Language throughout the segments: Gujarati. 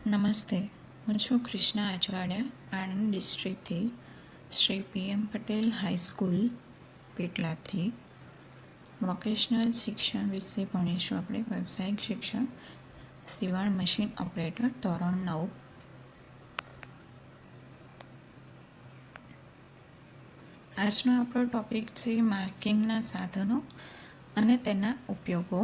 નમસ્તે, હું છું કૃષ્ણા અજવાડિયા, આણંદ ડિસ્ટ્રિક્ટથી શ્રી PM પટેલ હાઈસ્કૂલ પેટલાદથી વોકેશનલ શિક્ષણ વિશે ભણીશું. આપણે વ્યવસાયિક શિક્ષણ સીવણ મશીન ઓપરેટર ધોરણ 9. આજનો આપણો ટોપિક છે માર્કિંગના સાધનો અને તેના ઉપયોગો.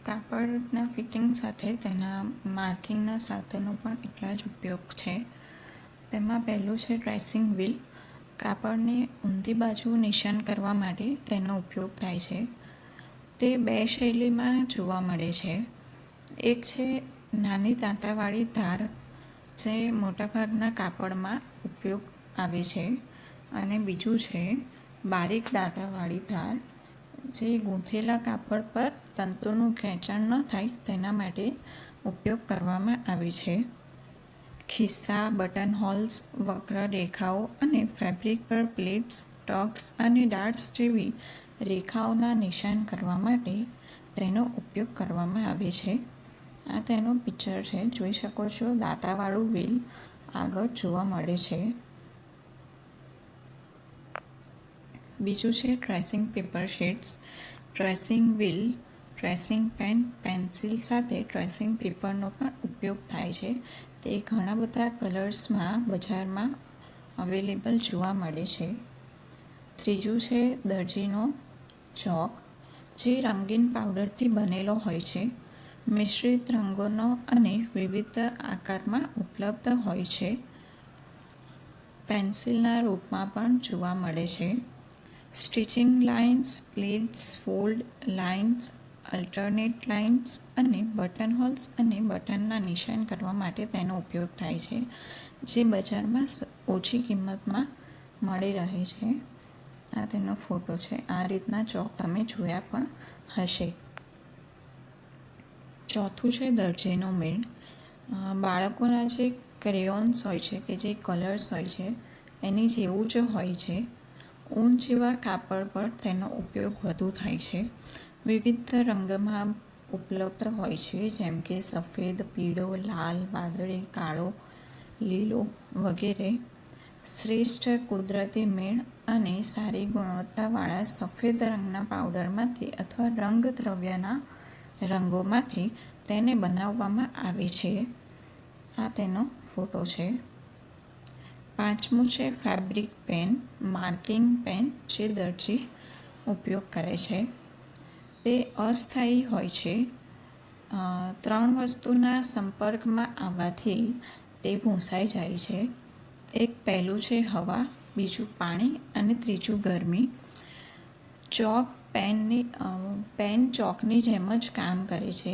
કાપડના ફિટિંગ સાથે તેના માર્કિંગના સાધનો પણ એટલા જ ઉપયોગ છે. તેમાં પહેલું છે ડ્રેસિંગ વ્હીલ. કાપડને ઊંધી બાજુ નિશાન કરવા માટે તેનો ઉપયોગ થાય છે. તે બે શૈલીમાં જોવા મળે છે. એક છે નાની દાંતાવાળી ધાર, જે મોટાભાગના કાપડમાં ઉપયોગ આવે છે, અને બીજું છે બારીક દાંતાવાળી ધાર, જે ગૂંથેલા કાપડ પર તંતુનું ખેંચાણ ન થાય તેના માટે ઉપયોગ કરવામાં આવે છે. ખિસ્સા, બટન હોલ્સ, વક્ર રેખાઓ અને ફેબ્રિક પર પ્લેટ્સ, ટક્સ અને ડાર્ટ્સ જેવી રેખાઓના નિશાન કરવા માટે તેનો ઉપયોગ કરવામાં આવે છે. આ તેનું પિક્ચર છે, જોઈ શકો છો. દાંતાવાળું વ્હીલ આગળ જોવા મળે છે. બીજું છે tracing paper sheets. Tracing wheel, tracing pen, pencil સાથે ટ્રેસિંગ પેપરનો પણ ઉપયોગ થાય છે. તે ઘણા બધા કલર્સમાં બજારમાં અવેલેબલ જોવા મળે છે. ત્રીજું છે દરજીનો ચોક, જે રંગીન પાવડરથી બનેલો હોય છે. મિશ્રિત રંગોનો અને વિવિધ આકારમાં ઉપલબ્ધ હોય છે. પેન્સિલના રૂપમાં પણ જોવા મળે છે. Stitching lines, pleats, fold lines, alternate lines અને બટન હોલ્સ અને બટનના નિશાન કરવા માટે તેનો ઉપયોગ થાય છે, જે બજારમાં ઓછી કિંમતમાં મળી રહે છે. આ તેનો ફોટો છે. આ રીતના ચોક તમે જોયા પણ હશે. ચોથું છે દરજીનો મેળ. બાળકોના જે ક્રેયોન્સ હોય છે, કે જે કલર્સ હોય છે, એની જેવું જ હોય છે. ઊન જેવા કાપડ પર તેનો ઉપયોગ વધુ થાય છે. વિવિધ રંગમાં ઉપલબ્ધ હોય છે, જેમ કે સફેદ, પીળો, લાલ, વાદળી, કાળો, લીલો વગેરે. શ્રેષ્ઠ કુદરતી મેળ અને સારી ગુણવત્તાવાળા સફેદ રંગના પાવડરમાંથી અથવા રંગદ્રવ્યના રંગોમાંથી તેને બનાવવામાં આવે છે. આ તેનો ફોટો છે. પાંચમું છે ફેબ્રિક પેન, માર્કિંગ પેન, જે દરજી ઉપયોગ કરે છે. તે અસ્થાયી હોય છે. 3 વસ્તુના સંપર્કમાં આવવાથી તે ભૂંસાઈ જાય છે. એક પહેલું છે હવા, બીજું પાણી અને ત્રીજું ગરમી. પેન ચોકની જેમ જ કામ કરે છે.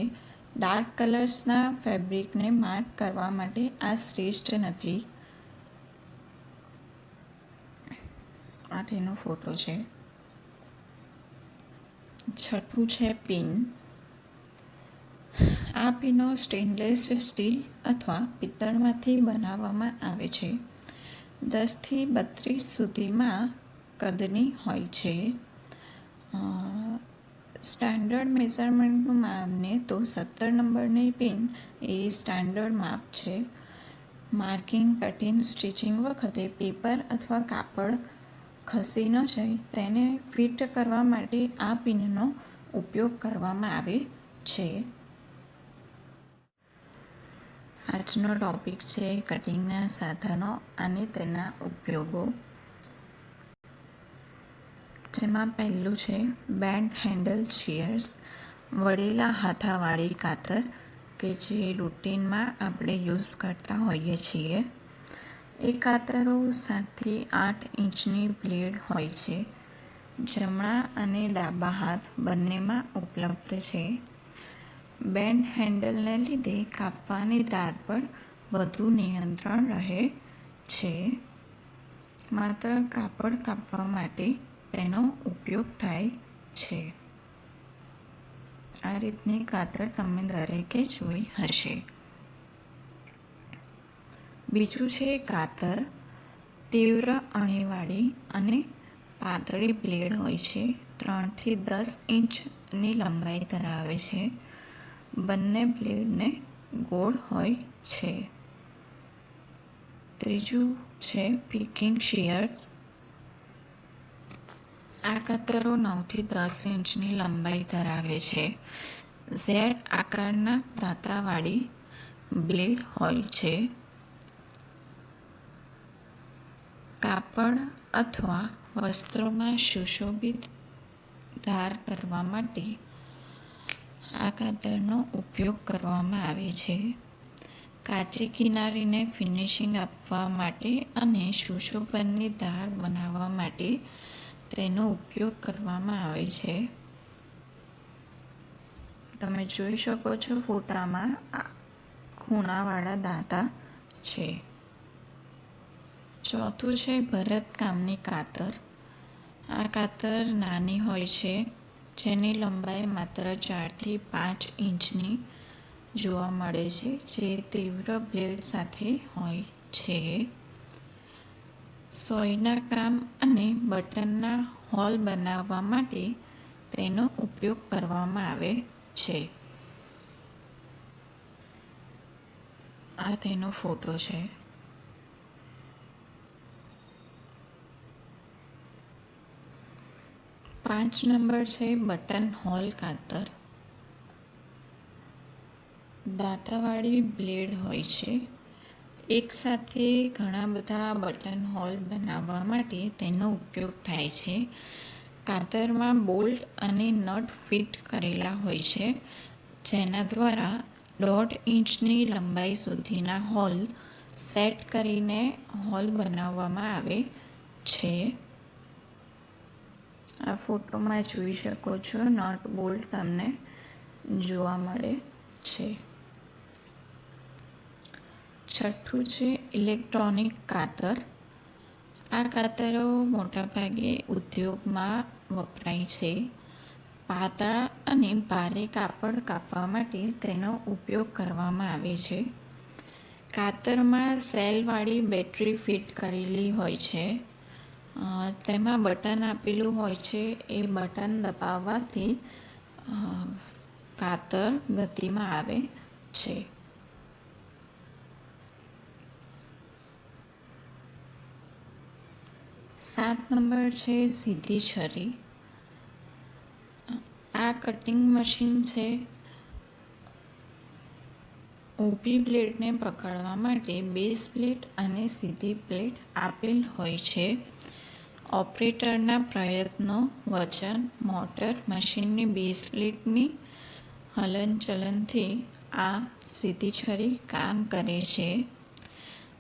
ડાર્ક કલર્સના ફેબ્રિકને માર્ક કરવા માટે આ શ્રેષ્ઠ નથી. આ તેનો ફોટો છે. છઠ્ઠું છે પિન. આ પિનો સ્ટેનલેસ સ્ટીલ અથવા પિત્તળમાંથી બનાવવામાં આવે છે. 10 થી 32 સુધીમાં કદની હોય છે. સ્ટાન્ડર્ડ મેઝરમેન્ટનું માપને તો 17 નંબરની પિન એ સ્ટાન્ડર્ડ માપ છે. માર્કિંગ, કટિંગ, સ્ટિચિંગ વખતે પેપર અથવા કાપડ ખસી ન જાય તેને ફિટ કરવા માટે આ પિનનો ઉપયોગ કરવામાં આવે છે. આજનો ટોપિક છે કટિંગના સાધનો અને તેના ઉપયોગો. જેમાં પહેલું છે બેન્ડ હેન્ડલ શીયર્સ, વળેલા હાથાવાળી કાતર, કે જે રૂટીનમાં આપણે યુઝ કરતા હોઈએ છીએ. એ કાતરો 7 થી 8 ઇંચની બ્લેડ હોય છે. જમણા અને ડાબા હાથ બંનેમાં ઉપલબ્ધ છે. બેન્ડ હેન્ડલને લીધે કાપવાની ધાર પર વધુ નિયંત્રણ રહે છે. માત્ર કાપડ કાપવા માટે તેનો ઉપયોગ થાય છે. આ રીતની કાતર તમે દરેકે જોઈ હશે. બીજું છે કાતર. તીવ્ર અણીવાળી અને પાતળી બ્લેડ હોય છે. 3 થી 10 ઇંચની લંબાઈ ધરાવે છે. બંને બ્લેડને ગોળ હોય છે. ત્રીજું છે પિકિંગ શીયર્સ. આ કતરો 9 થી 10 ઇંચની લંબાઈ ધરાવે છે. ઝેડ આકારના દાંતાવાળી બ્લેડ હોય છે. કાપડ અથવા વસ્ત્રોમાં સુશોભિત ધાર કરવા માટે આ કાતરનો ઉપયોગ કરવામાં આવે છે. કાચી કિનારીને ફિનિશિંગ આપવા માટે અને સુશોભનની ધાર બનાવવા માટે તેનો ઉપયોગ કરવામાં આવે છે. તમે જોઈ શકો છો ફોટામાં ખૂણાવાળા દાંતા છે. ચોથું છે ભરતકામની કાતર. આ કાતર નાની હોય છે, જેની લંબાઈ માત્ર 4 થી 5 ઇંચની જોવા મળે છે, જે તીવ્ર બ્લેડ સાથે હોય છે. સોયના કામ અને બટનના હોલ બનાવવા માટે તેનો ઉપયોગ કરવામાં આવે છે. આ તેનો ફોટો છે. 5 નંબર છે બટન હોલ કાતર. દાંતાવાળી બ્લેડ હોય છે. એકસાથે ઘણા બધા બટન હોલ બનાવવા માટે તેનો ઉપયોગ થાય છે. કાતરમાં બોલ્ટ અને નટ ફિટ કરેલા હોય છે, જેના દ્વારા 1.5 ઇંચની લંબાઈ સુધીના હોલ સેટ કરીને હોલ બનાવવામાં આવે છે. આ ફોટોમાં જોઈ શકો છો નટ બોલ્ટ તમને જોવા મળે છે. છઠ્ઠું છે ઇલેક્ટ્રોનિક કાતર. આ કાતરો મોટાભાગે ઉદ્યોગમાં વપરાય છે. પાતળા અને ભારે કાપડ કાપવા માટે તેનો ઉપયોગ કરવામાં આવે છે. કાતરમાં સેલવાળી બેટરી ફિટ કરેલી હોય છે. તેમાં બટન આપેલું હોય છે. એ બટન દબાવવાથી કાતર ગતિમાં આવે છે. સાત નંબર છે સીધી છરી. આ કટિંગ મશીન છે. ઊભી બ્લેડને પકડવા માટે બેઝ પ્લેટ અને સીધી પ્લેટ આપેલ હોય છે. ઓપરેટરના પ્રયત્નો, વજન, મોટર, મશીનની બેઝ પ્લેટની હલનચલનથી આ સીધી છરી કામ કરે છે.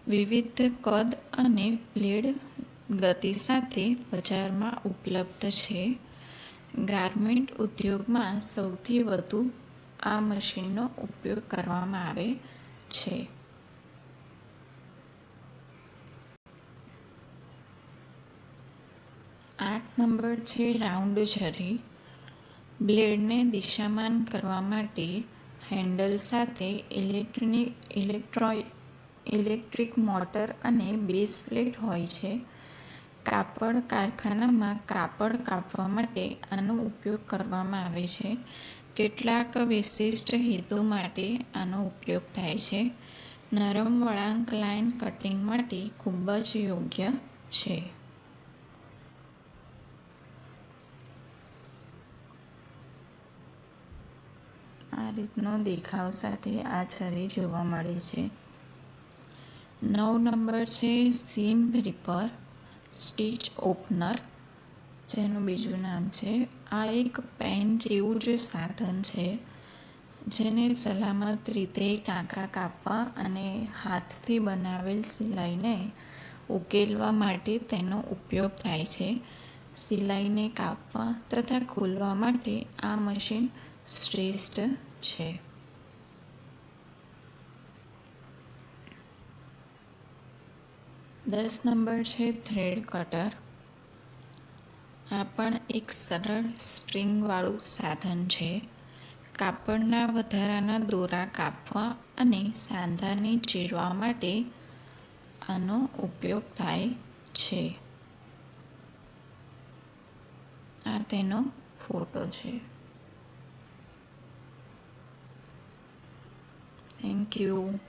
વિવિધ કદ અને બ્લેડ ગતિ સાથે બજારમાં ઉપલબ્ધ છે. ગાર્મેન્ટ ઉદ્યોગમાં સૌથી વધુ આ મશીનનો ઉપયોગ કરવામાં આવે છે. 8 નંબર છે રાઉન્ડ છરી. બ્લેડને દિશામાન કરવા માટે હેન્ડલ સાથે ઇલેક્ટ્રિક મોટર અને બેઝ પ્લેટ હોય છે. કાપડ કારખાનામાં કાપડ કાપવા માટે આનો ઉપયોગ કરવામાં આવે છે. કેટલાક વિશિષ્ટ હેતુ માટે આનો ઉપયોગ થાય છે. નરમ વળાંક લાઇન કટિંગ માટે ખૂબ જ યોગ્ય છે. આ રીતનો દેખાવ સાથે આ છરી જોવા મળે છે. 9 નંબર છે સીમ રિપર સ્ટીચ ઓપનર, જેનું બીજું નામ છે. આ એક પેન જેવું જ સાધન છે, જેને સલામત રીતે ટાંકા કાપવા અને હાથથી બનાવેલ સિલાઈને ઉકેલવા માટે તેનો ઉપયોગ થાય છે. સિલાઈને કાપવા તથા ખોલવા માટે આ મશીન શ્રેષ્ઠ છે. દસ નંબર છે થ્રેડ કટર. આ પણ એક સરળ સ્પ્રિંગવાળું સાધન છે. કાપડના વધારાના દોરા કાપવા અને સાંધાને ચીરવા માટે આનો ઉપયોગ થાય છે. આ તેનો ફોટો છે. Thank you.